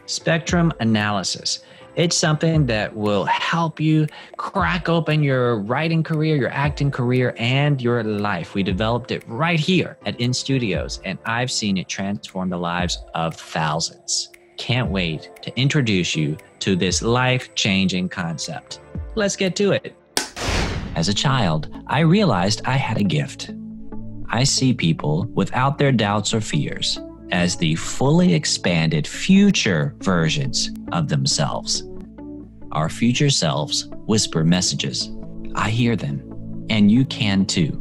Spectrum analysis. It's something that will help you crack open your writing career, your acting career, and your life. We developed it right here at In Studios, and I've seen it transform the lives of thousands. Can't wait to introduce you to this life-changing concept. Let's get to it. As a child, I realized I had a gift. I see people without their doubts or fears as the fully expanded future versions of themselves. Our future selves whisper messages. I hear them, and you can too.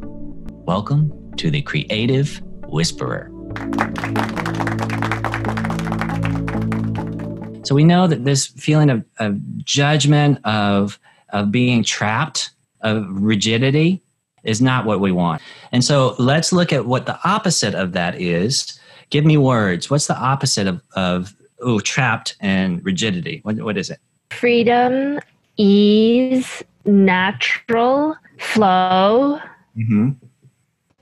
Welcome to the Creative Whisperer. So we know that this feeling of judgment, of being trapped, of rigidity is not what we want. And so let's look at what the opposite of that is. Give me words. What's the opposite of trapped and rigidity? What is it? Freedom, ease, natural, flow,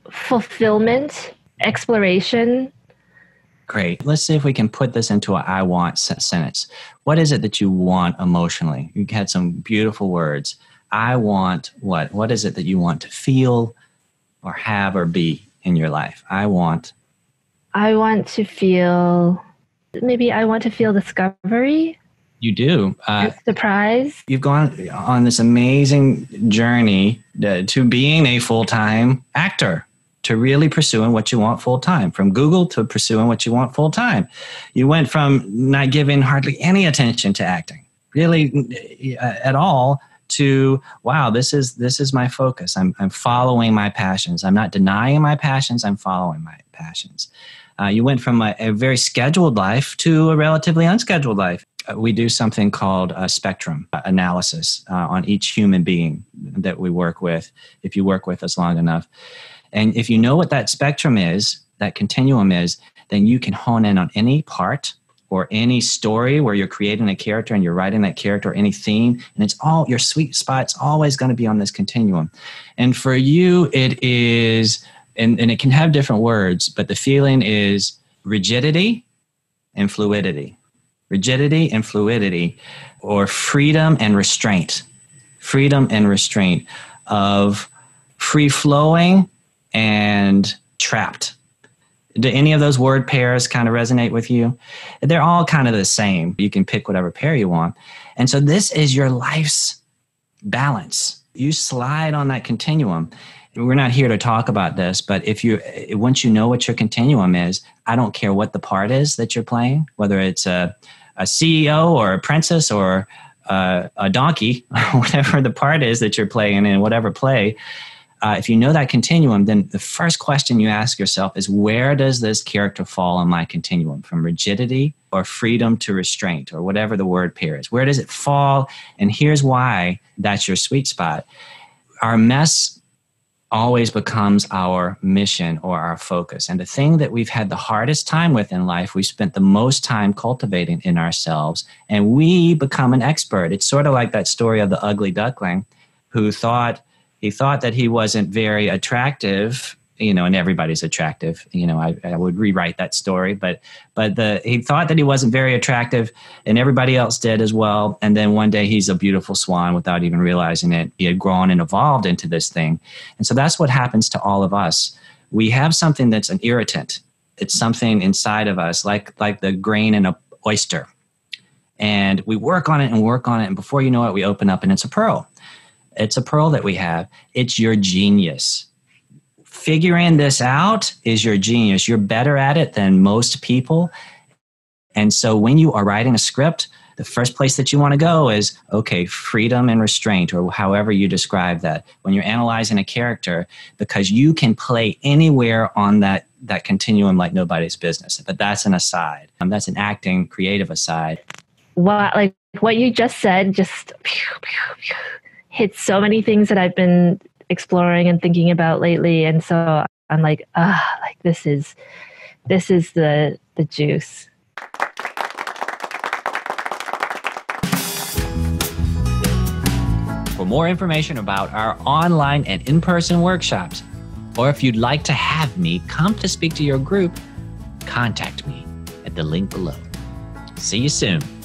fulfillment, exploration. Great. Let's see if we can put this into an I want sentence. What is it that you want emotionally? You had some beautiful words. I want what? What is it that you want to feel or have or be in your life? I want to feel discovery. You do. Surprise. You've gone on this amazing journey to being a full-time actor, to really pursuing what you want full-time, from Google to pursuing what you want full-time. You went from not giving hardly any attention to acting, really at all, to, wow, this is my focus. I'm following my passions. I'm not denying my passions. I'm following my passions. You went from a very scheduled life to a relatively unscheduled life. We do something called a spectrum analysis on each human being that we work with, if you work with us long enough. And if you know what that spectrum is, that continuum is, then you can hone in on any part or any story where you're creating a character and you're writing that character, or any theme, and it's all, your sweet spot's always going to be on this continuum. And for you, it is, and it can have different words, but the feeling is rigidity and fluidity. Rigidity and fluidity, or freedom and restraint. Freedom and restraint of free-flowing and trapped. Do any of those word pairs kind of resonate with you? They're all kind of the same. You can pick whatever pair you want. And so this is your life's balance. You slide on that continuum. We're not here to talk about this, but once you know what your continuum is, I don't care what the part is that you're playing, whether it's a CEO or a princess or a donkey, whatever the part is that you're playing in whatever play. If you know that continuum, then the first question you ask yourself is, where does this character fall on my continuum, from rigidity or freedom to restraint, or whatever the word pair is? Where does it fall? And here's why that's your sweet spot. Our mess always becomes our mission or our focus. And the thing that we've had the hardest time with in life, we spent the most time cultivating in ourselves, and we become an expert. It's sort of like that story of the ugly duckling who thought that he wasn't very attractive, and everybody's attractive. I would rewrite that story, but he thought that he wasn't very attractive, and everybody else did as well. And then one day he's a beautiful swan without even realizing it. He had grown and evolved into this thing. And so that's what happens to all of us. We have something that's an irritant. It's something inside of us, like the grain in an oyster. And we work on it, and before you know it, we open up and it's a pearl. It's a pearl that we have. It's your genius. Figuring this out is your genius. You're better at it than most people. And so when you are writing a script, the first place that you want to go is, okay, freedom and restraint, or however you describe that. When you're analyzing a character, because you can play anywhere on that continuum like nobody's business. But that's an aside. That's an acting, creative aside. What you just said just hits so many things that I've been exploring and thinking about lately. And so I'm like, this is the juice. For more information about our online and in-person workshops, or if you'd like to have me come to speak to your group, contact me at the link below. See you soon.